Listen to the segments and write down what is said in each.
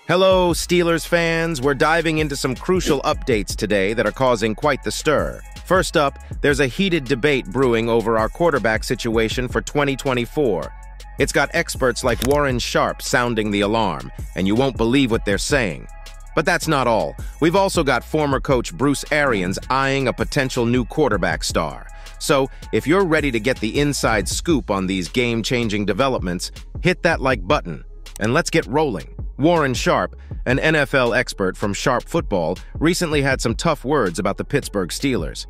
Hello, Steelers fans. We're diving into some crucial updates today that are causing quite the stir. First up, there's a heated debate brewing over our quarterback situation for 2024. It's got experts like Warren Sharp sounding the alarm, and you won't believe what they're saying. But that's not all. We've also got former coach Bruce Arians eyeing a potential new quarterback star. So, if you're ready to get the inside scoop on these game-changing developments, hit that like button, and let's get rolling. Warren Sharp, an NFL expert from Sharp Football, recently had some tough words about the Pittsburgh Steelers.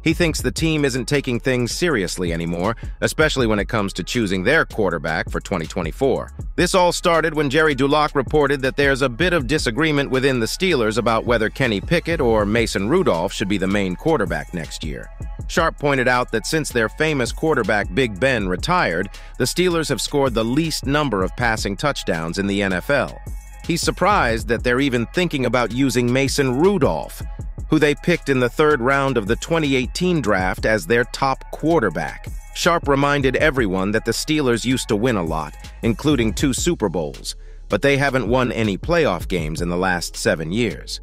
He thinks the team isn't taking things seriously anymore, especially when it comes to choosing their quarterback for 2024. This all started when Jerry Dulac reported that there's a bit of disagreement within the Steelers about whether Kenny Pickett or Mason Rudolph should be the main quarterback next year. Sharp pointed out that since their famous quarterback Big Ben retired, the Steelers have scored the least number of passing touchdowns in the NFL. He's surprised that they're even thinking about using Mason Rudolph, who they picked in the third round of the 2018 draft as their top quarterback. Sharp reminded everyone that the Steelers used to win a lot, including 2 Super Bowls, but they haven't won any playoff games in the last 7 years.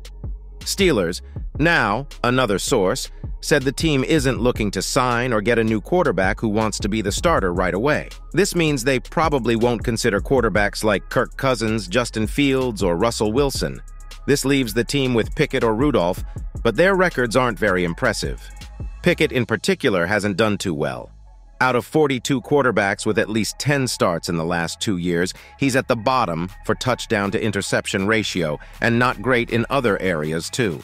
Steelers, now, another source, said the team isn't looking to sign or get a new quarterback who wants to be the starter right away. This means they probably won't consider quarterbacks like Kirk Cousins, Justin Fields, or Russell Wilson. This leaves the team with Pickett or Rudolph, but their records aren't very impressive. Pickett in particular hasn't done too well. Out of 42 quarterbacks with at least 10 starts in the last 2 years, he's at the bottom for touchdown-to-interception ratio, and not great in other areas too.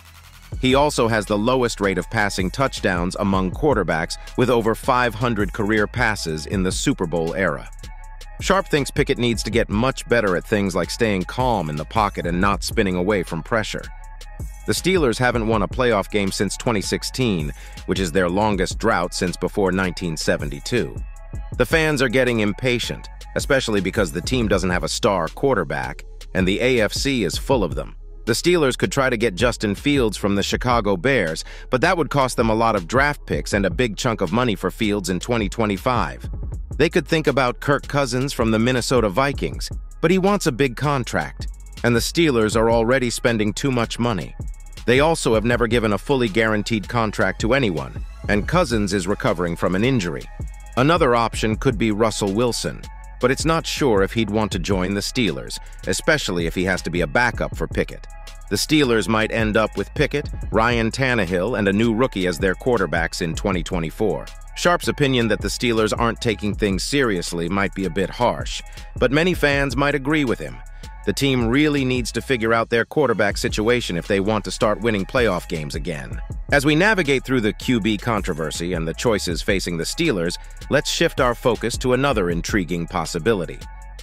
He also has the lowest rate of passing touchdowns among quarterbacks, with over 500 career passes in the Super Bowl era. Sharp thinks Pickett needs to get much better at things like staying calm in the pocket and not spinning away from pressure. The Steelers haven't won a playoff game since 2016, which is their longest drought since before 1972. The fans are getting impatient, especially because the team doesn't have a star quarterback, and the AFC is full of them. The Steelers could try to get Justin Fields from the Chicago Bears, but that would cost them a lot of draft picks and a big chunk of money for Fields in 2025. They could think about Kirk Cousins from the Minnesota Vikings, but he wants a big contract, and the Steelers are already spending too much money. They also have never given a fully guaranteed contract to anyone, and Cousins is recovering from an injury. Another option could be Russell Wilson, but it's not sure if he'd want to join the Steelers, especially if he has to be a backup for Pickett. The Steelers might end up with Pickett, Ryan Tannehill, and a new rookie as their quarterbacks in 2024. Sharp's opinion that the Steelers aren't taking things seriously might be a bit harsh, but many fans might agree with him. The team really needs to figure out their quarterback situation if they want to start winning playoff games again. As we navigate through the QB controversy and the choices facing the Steelers, let's shift our focus to another intriguing possibility.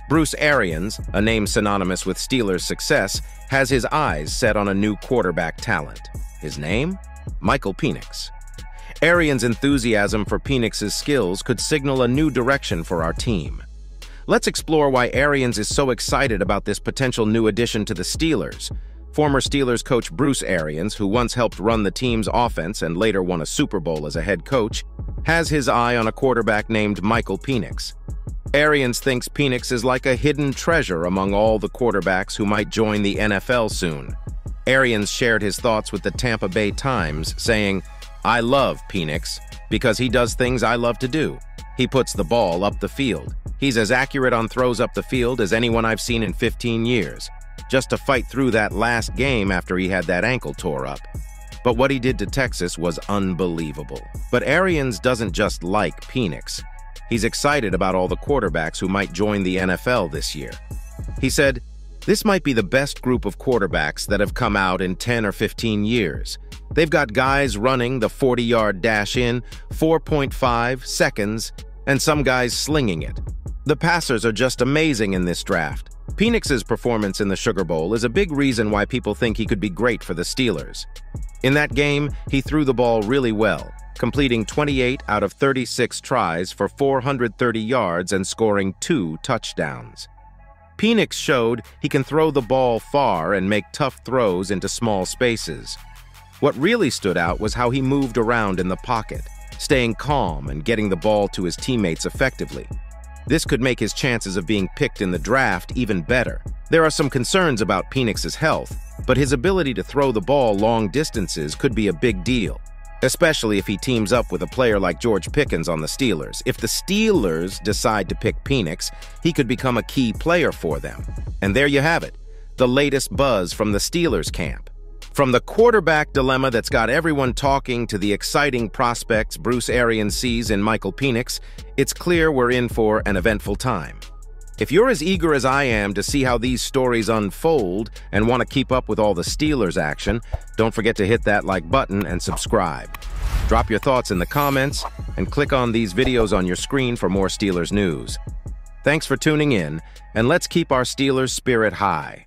Bruce Arians, a name synonymous with Steelers' success, has his eyes set on a new quarterback talent. His name? Michael Penix. Arians' enthusiasm for Penix's skills could signal a new direction for our team. Let's explore why Arians is so excited about this potential new addition to the Steelers. Former Steelers coach Bruce Arians, who once helped run the team's offense and later won a Super Bowl as a head coach, has his eye on a quarterback named Michael Penix. Arians thinks Penix is like a hidden treasure among all the quarterbacks who might join the NFL soon. Arians shared his thoughts with the Tampa Bay Times, saying, "I love Penix because he does things I love to do. He puts the ball up the field. He's as accurate on throws up the field as anyone I've seen in 15 years. Just to fight through that last game after he had that ankle tore up. But what he did to Texas was unbelievable." But Arians doesn't just like Penix. He's excited about all the quarterbacks who might join the NFL this year. He said, "This might be the best group of quarterbacks that have come out in 10 or 15 years. They've got guys running the 40-yard dash in 4.5 seconds, and some guys slinging it. The passers are just amazing in this draft." Penix's performance in the Sugar Bowl is a big reason why people think he could be great for the Steelers. In that game, he threw the ball really well, completing 28 out of 36 tries for 430 yards and scoring 2 touchdowns. Penix showed he can throw the ball far and make tough throws into small spaces. What really stood out was how he moved around in the pocket, staying calm and getting the ball to his teammates effectively. This could make his chances of being picked in the draft even better. There are some concerns about Penix's health, but his ability to throw the ball long distances could be a big deal, especially if he teams up with a player like George Pickens on the Steelers. If the Steelers decide to pick Penix, he could become a key player for them. And there you have it, the latest buzz from the Steelers camp. From the quarterback dilemma that's got everyone talking to the exciting prospects Bruce Arians sees in Michael Penix, it's clear we're in for an eventful time. If you're as eager as I am to see how these stories unfold and want to keep up with all the Steelers action, don't forget to hit that like button and subscribe. Drop your thoughts in the comments and click on these videos on your screen for more Steelers news. Thanks for tuning in, and let's keep our Steelers spirit high.